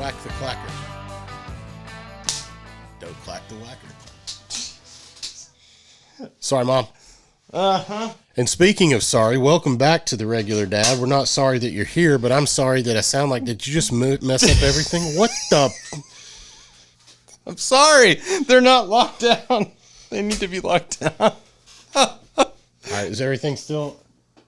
Whack the clacker. Don't clack the whacker. Sorry, Mom. Uh-huh. And speaking of sorry, welcome back to the Regular Dad. We're not sorry that you're here, but I'm sorry that I sound like, did you just mess up everything? What the? I'm sorry. They're not locked down. They need to be locked down. All right, is everything still?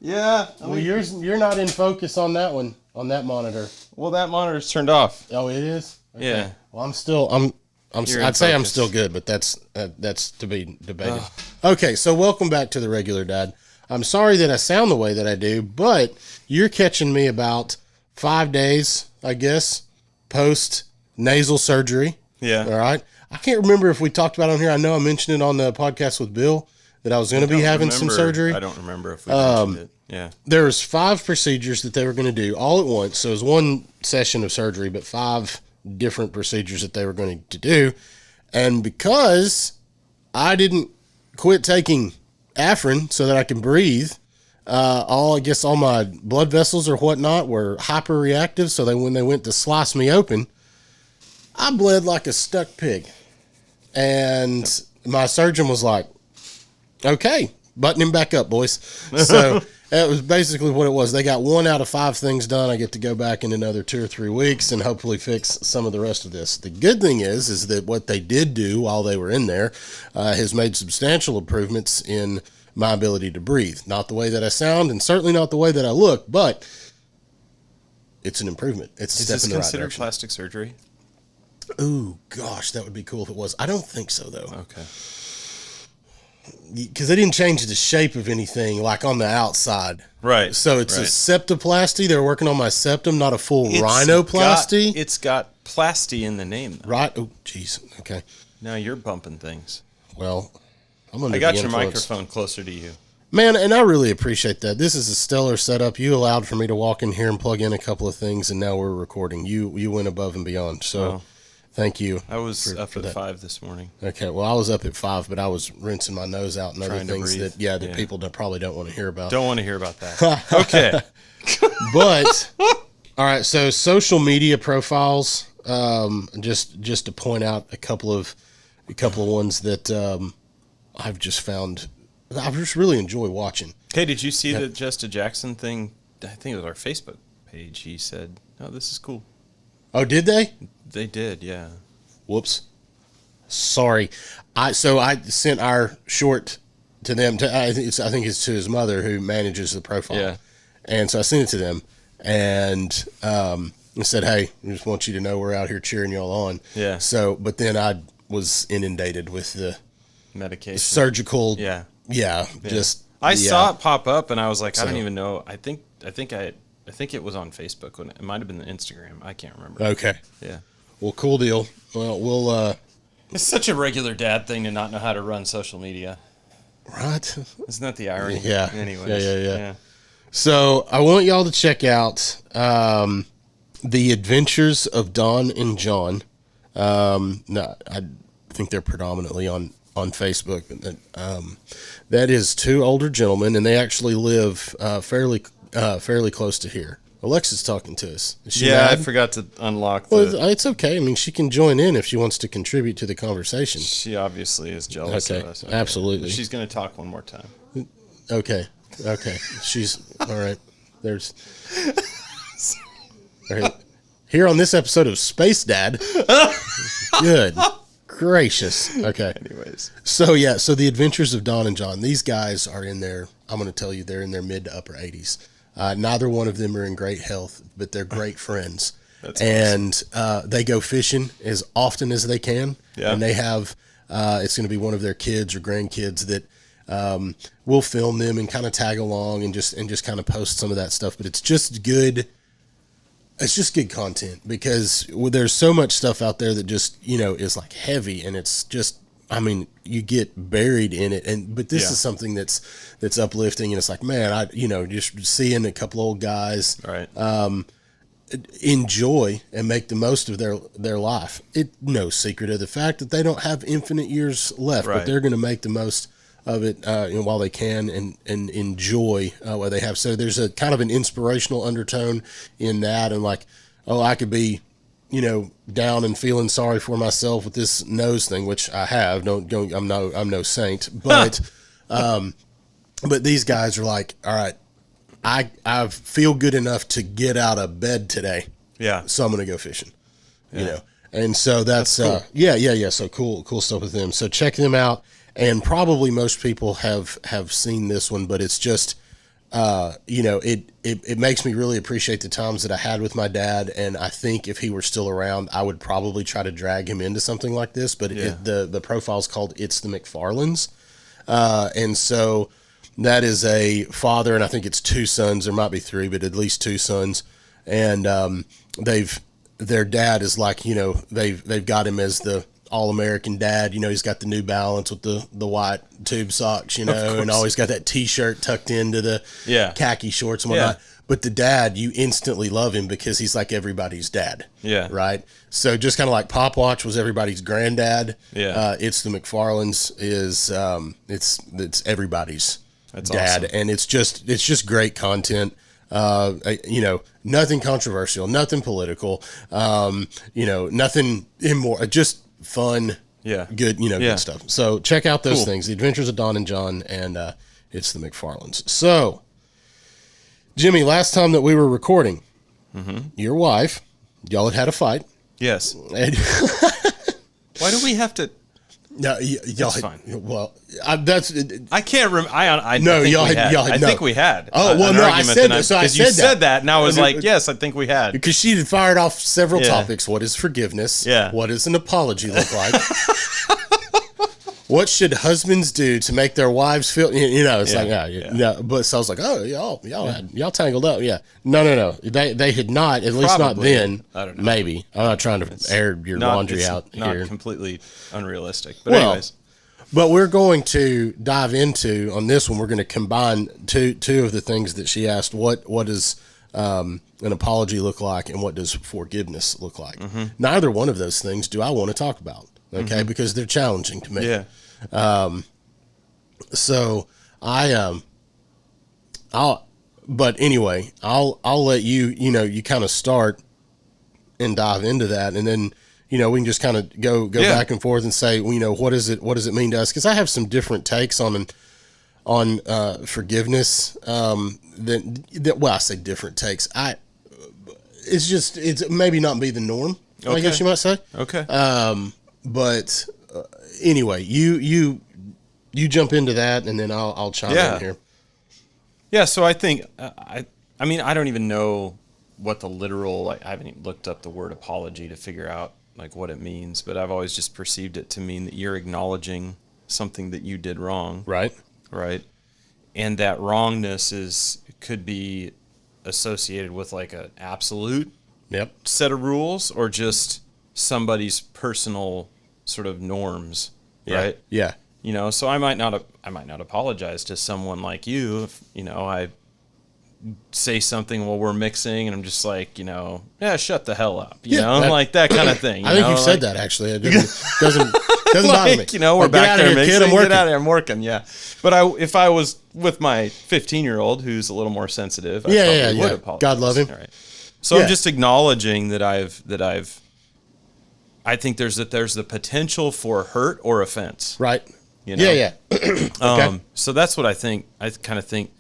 Yeah. Well, you're not in focus on that one, on that monitor. Well, that monitor's turned off. Oh, it is? Okay. Yeah. Well, I'd say I'm still good, but that's to be debated. Okay, so welcome back to the Regular Dad. I'm sorry that I sound the way that I do, but you're catching me about 5 days, I guess, post nasal surgery. Yeah. All right. I can't remember if we talked about it on here. I know I mentioned it on the podcast with Bill that I was going to be having some surgery. I don't remember if we mentioned it. Yeah. There was 5 procedures that they were going to do all at once. So it was one session of surgery, but 5 different procedures that they were going to do. And because I didn't quit taking Afrin so that I can breathe, all my blood vessels or whatnot were hyperreactive. So when they went to slice me open, I bled like a stuck pig. And my surgeon was like, okay, button him back up, boys. So that was basically what it was. They got 1 out of 5 things done. I get to go back in another 2 or 3 weeks and hopefully fix some of the rest of this. The good thing is that what they did do while they were in there has made substantial improvements in my ability to breathe. Not the way that I sound and certainly not the way that I look, but it's an improvement. It's a step in the right direction. Is this considered plastic surgery? Ooh, gosh, that would be cool if it was. I don't think so, though. Okay. Because they didn't change the shape of anything, like on the outside. Right. So it's a septoplasty. They're working on my septum, not a full rhinoplasty. It's got plasty in the name, though. Right. Oh, jeez. Okay. Now you're bumping things. Well, I'm under I got the your influence. microphone closer to you. Man, and I really appreciate that. This is a stellar setup. You allowed for me to walk in here and plug in a couple of things, and now we're recording. You went above and beyond. So. Wow. Thank you. I was up at 5 this morning. Okay, well, I was up at 5, but I was rinsing my nose out and other things that people probably don't want to hear about. Don't want to hear about that. Okay. But, all right, so social media profiles, just to point out a couple of ones that I've just found, I just really enjoy watching. Hey, did you see the Justa Jackson thing? I think it was our Facebook page. He said, "Oh, this is cool." Oh, did they? They did, yeah. Whoops. Sorry. I sent our short to them. I think it's to his mother who manages the profile. Yeah. And so I sent it to them and I said, hey, I just want you to know we're out here cheering y'all on. Yeah. So, but then I was inundated with the medication. Surgical. Yeah. Yeah. I saw it pop up and I was like, So, I don't even know. I think it was on Facebook. It might have been Instagram. I can't remember. Okay. Yeah. Well, cool deal. Well, we'll. It's such a regular dad thing to not know how to run social media. Right. Isn't that the irony? Yeah. Anyways. Yeah. So I want y'all to check out The Adventures of Don and John. No, I think they're predominantly on Facebook. But that is 2 older gentlemen, and they actually live fairly close to here. Alexa's talking to us. Is she mad? I forgot to unlock Well, it's okay. I mean, she can join in if she wants to contribute to the conversation. She obviously is jealous of us. Okay. Absolutely. She's going to talk one more time. Okay. She's all right. There's all right. Here on this episode of Space Dad. Good gracious. Okay. Anyways. So The Adventures of Don and John. These guys are in their, I'm going to tell you, they're in their mid to upper 80s. Neither one of them are in great health, but they're great friends. That's and they go fishing as often as they can. Yeah. And they have, it's going to be one of their kids or grandkids that will film them and kind of tag along and just kind of post some of that stuff. But it's just good. It's just good content because there's so much stuff out there that just, is like heavy and it's just, I mean, you get buried in it, but this is something that's uplifting, and it's like, man, just seeing a couple old guys, right, enjoy and make the most of their life. It's no secret of the fact that they don't have infinite years left, but they're going to make the most of it while they can and enjoy what they have. So there's a kind of an inspirational undertone in that, and like, oh, I could be down and feeling sorry for myself with this nose thing, which I have. I'm no saint, but but these guys are like, all right, I feel good enough to get out of bed today. Yeah. So I'm gonna go fishing. And so that's cool. So cool stuff with them. So check them out. And probably most people have seen this one, but it's just, it makes me really appreciate the times that I had with my dad. And I think if he were still around, I would probably try to drag him into something like this. But the profile is called It's the McFarlands. And so that is a father, and I think it's 2 sons. There might be 3, but at least 2 sons. And their dad is like, they've got him as the all-American dad. He's got the New Balance with the white tube socks, and always got that T-shirt tucked into the khaki shorts and whatnot. Yeah. But the dad, you instantly love him because he's like everybody's dad. Yeah. Right? So just kind of like Pop Watch was everybody's granddad. Yeah. It's the McFarlands is it's everybody's dad. Awesome. And it's just great content. Nothing controversial, nothing political, nothing immoral, just fun, good, good stuff. So check out those things, The Adventures of Don and John, and It's the McFarlands. So, Jimmy, last time that we were recording, your wife, y'all had a fight. Yes. Why do we have to... No, y'all. That's fine. Well, I can't remember. I think we had. Oh well, no, I said that. So I said that, and I was like, yes, I think we had. Because she had fired off several topics. What is forgiveness? Yeah. What does an apology look like? What should husbands do to make their wives feel? It's like, no. But so I was like, oh, y'all tangled up. Yeah. No. They had not. At least not then. I don't know. Maybe. I'm not trying to air your laundry out here. Not completely unrealistic. But anyways. But we're going to dive into on this one. We're going to combine two of the things that she asked. What does an apology look like, and what does forgiveness look like? Mm-hmm. Neither one of those things do I want to talk about. Okay, because they're challenging to me. Yeah. So but anyway, I'll let you kind of start and dive into that, and then we can just kind of go back and forth and say, what does it mean to us? Because I have some different takes on forgiveness. I say different takes. It's maybe not be the norm. Okay. I guess you might say. Okay. But anyway, you jump into that, and then I'll chime in here. Yeah. So I think I don't even know what the literal. I haven't even looked up the word apology to figure out what it means, but I've always just perceived it to mean that you're acknowledging something that you did wrong. Right. Right. And that wrongness could be associated with an absolute set of rules, or just somebody's personal sort of norms, right? Yeah. So I might not apologize to someone like you if, I say something while we're mixing and I'm just like, shut the hell up, that kind of thing. I think you've said that actually. It doesn't bother me. We're back there mixing. Get out of here, I'm working. Yeah. But if I was with my 15-year-old who's a little more sensitive, I probably would apologize. God love him. All right. So I'm just acknowledging that I think there's the potential for hurt or offense. Right. Yeah. Okay. So that's what I think. I kind of think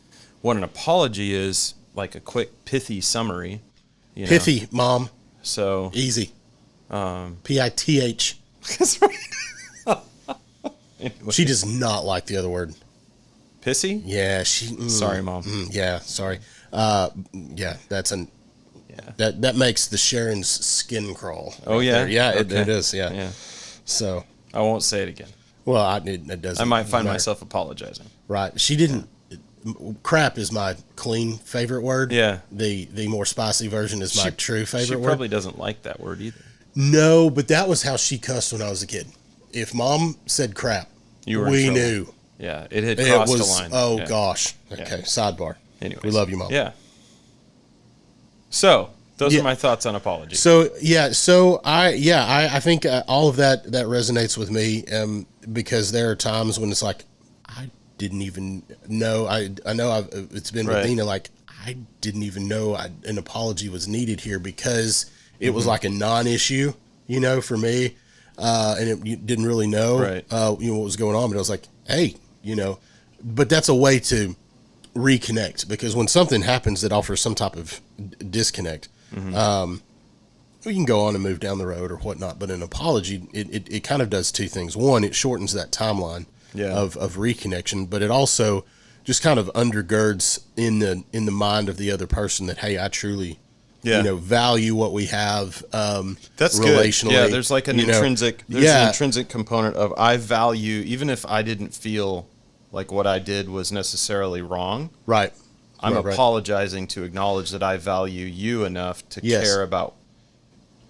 what an apology is, like a quick, pithy summary. Pithy, Mom. So easy. PITH. That's right. Anyway. She does not like the other word. Pissy? Yeah. Sorry, Mom. Yeah. Sorry. Yeah. That's an. Yeah. That makes the Sharon's skin crawl. Oh yeah, there. Yeah, okay. It is. Yeah. So I won't say it again. Well, it doesn't. I might find myself apologizing. Right. She didn't. Crap is my clean favorite word. Yeah. The more spicy version is my true favorite word. She probably doesn't like that word either. No, but that was how she cussed when I was a kid. If Mom said crap, we knew. Yeah, it had crossed the line. Oh gosh. Okay. Sidebar. Anyways, we love you, Mom. Yeah. So those are my thoughts on apology. So I think all of that resonates with me, because there are times when it's like I didn't even know. I know it's been with Dina. I didn't even know an apology was needed here, because It was like a non-issue, for me. You didn't really know, Right. what was going on, but I was like, hey, but that's a way to reconnect, because when something happens that offers some type of disconnect, we can go on and move down the road or whatnot. But an apology, it kind of does two things. One, it shortens that timeline of reconnection, but it also just kind of undergirds in the mind of the other person that, hey, I truly, value what we have. That's relationally. Good. Yeah, there's like an intrinsic, an intrinsic component of I value, even if I didn't feel like what I did was necessarily wrong. Right. I'm apologizing to acknowledge that I value you enough to care about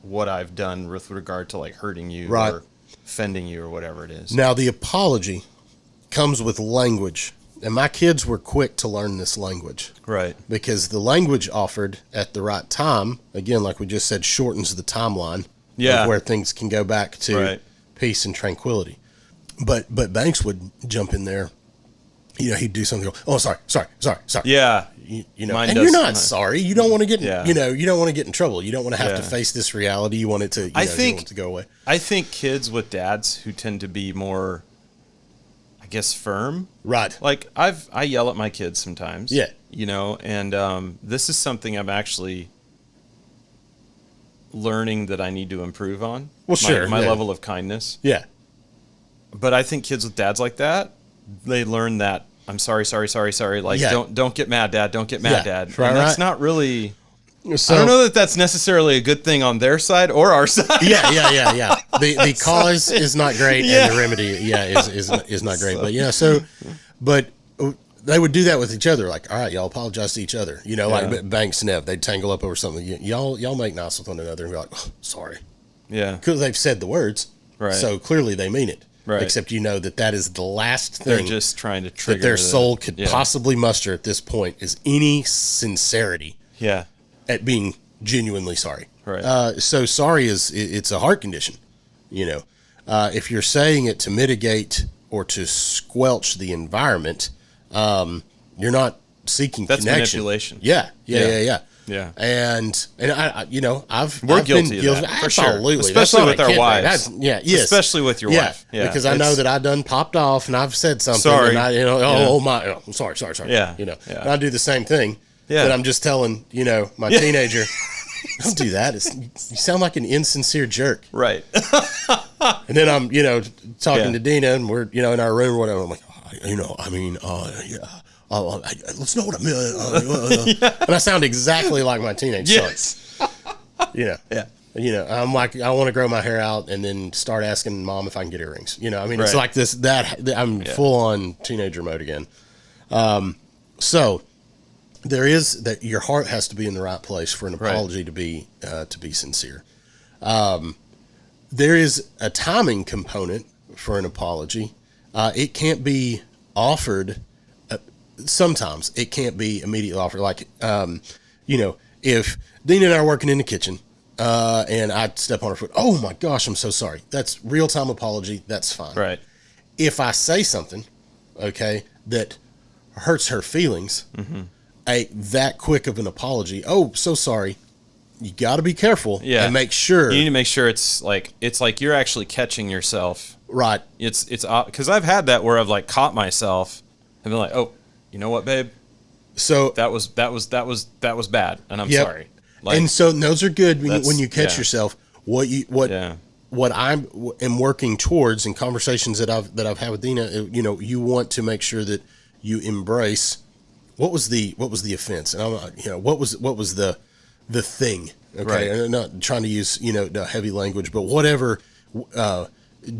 what I've done with regard to like hurting you or offending you or whatever it is. Now, the apology comes with language, and my kids were quick to learn this language. Right. Because the language offered at the right time, again, like we just said, shortens the timeline of where things can go back to peace and tranquility. But Banks would jump in there. He'd do something. Oh, sorry. Yeah. And you're not sorry. You don't want to get, you don't want to get in trouble. You don't want to have to face this reality. You want it to, I think, you want it to go away. I think kids with dads who tend to be more, I guess, firm. Right. Like I yell at my kids sometimes. Yeah. And this is something I'm actually learning that I need to improve on. Well, sure. My level of kindness. Yeah. But I think kids with dads like that, they learn that I'm sorry. Like, don't get mad, Dad. Don't get mad, Dad. Right, and that's not really. So, I don't know that that's necessarily a good thing on their side or our side. Yeah. The cause is not great, and the remedy, is not great. But they would do that with each other. Like, all right, y'all apologize to each other. Like Banks and Nev, they'd tangle up over something. Y'all make nice with one another and be like, oh, sorry. Yeah. Because they've said the words. Right. So clearly they mean it. Right. Except that is the last thing. They're just trying to trigger that their soul could possibly muster at this point is any sincerity. Yeah. At being genuinely sorry. Right. So sorry it's a heart condition. If you're saying it to mitigate or to squelch the environment, you're not seeking That's connection. Manipulation. Yeah. Yeah. And I've We're been guilty of that, for sure. Absolutely. Especially with our wives. Yes. Especially with your wife. Yeah. Because I know that I done popped off and I've said something. Sorry. And I'm sorry. Yeah. And I do the same thing. Yeah. But I'm just telling, my teenager, don't do that. You sound like an insincere jerk. Right. And then I'm, talking to Dina and we're, in our room or whatever. I'm like, let's know what I mean. And I sound exactly like my teenage son. Yeah. I'm like, I want to grow my hair out and then start asking mom if I can get earrings. It's like I'm full on teenager mode again. So there is that your heart has to be in the right place for an apology to be sincere. There is a timing component for an apology. It can't be offered. Sometimes it can't be immediately offered. Like, if Dina and I are working in the kitchen, and I step on her foot, oh my gosh, I'm so sorry. That's real time apology. That's fine. Right. If I say something, that hurts her feelings, that quick of an apology, oh, so sorry. You got to be careful and make sure. You need to make sure it's like you're actually catching yourself. Right. It's because I've had that where I've like caught myself and been like, oh, you know what, babe? So that was bad, and I'm sorry. Like, and so those are good when you catch yourself. What I am working towards in conversations that I've had with Dina, you want to make sure that you embrace what was the offense, and what was the thing. Okay, right. And I'm not trying to use the heavy language, but whatever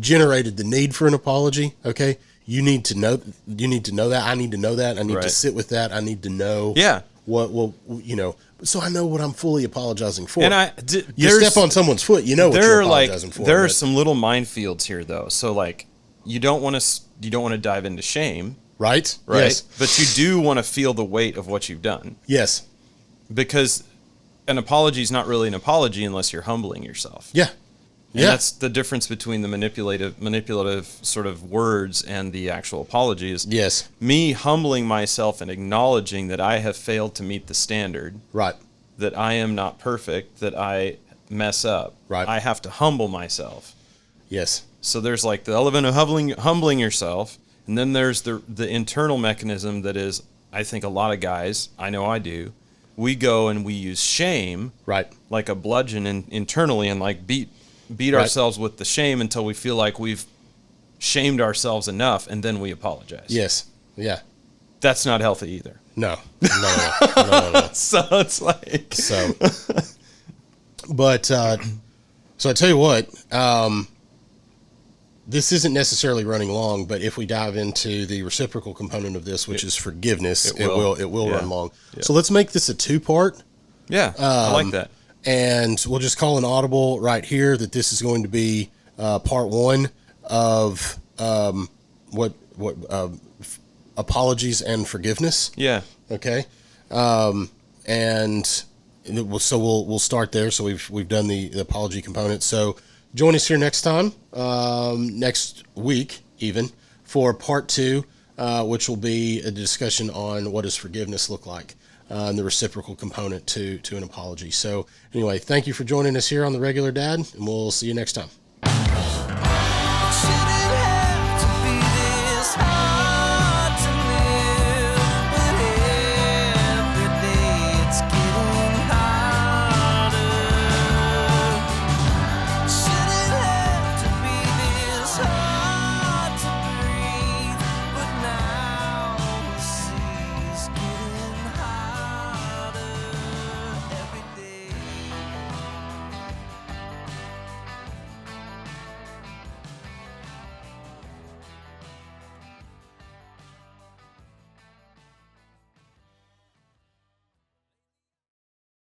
generated the need for an apology. Okay. You need to know that. I need to know that. I need to sit with that. I need to know what so I know what I'm fully apologizing for. And you step on someone's foot, what you're apologizing for. There are some little minefields here though. So like you don't want to dive into shame. Right? Yes. But you do want to feel the weight of what you've done. Yes. Because an apology is not really an apology unless you're humbling yourself. Yeah. And that's the difference between the manipulative sort of words and the actual apology is me humbling myself and acknowledging that I have failed to meet the standard. Right. That I am not perfect, that I mess up, Right. I have to humble myself. Yes. So there's like the element of humbling yourself, and then there's the internal mechanism that is, I think a lot of guys, I know I do, we go and we use shame, Right. like a bludgeon internally, and like beat Right. ourselves with the shame until we feel like we've shamed ourselves enough, and then we apologize. Yes. Yeah. That's not healthy either. No. No. So it's like, So, but so I tell you what, this isn't necessarily running long, but if we dive into the reciprocal component of this, which is forgiveness, it will Yeah. run long. Yeah. So let's make this a 2-part. yeah, I like that. And we'll just call an audible right here that this is going to be part 1 of apologies and forgiveness. Yeah. Okay, and we'll start there. So we've done the apology component. So join us here next time, next week even, for part 2, which will be a discussion on what does forgiveness look like, and the reciprocal component to an apology. So anyway, thank you for joining us here on The Regular Dad, and we'll see you next time.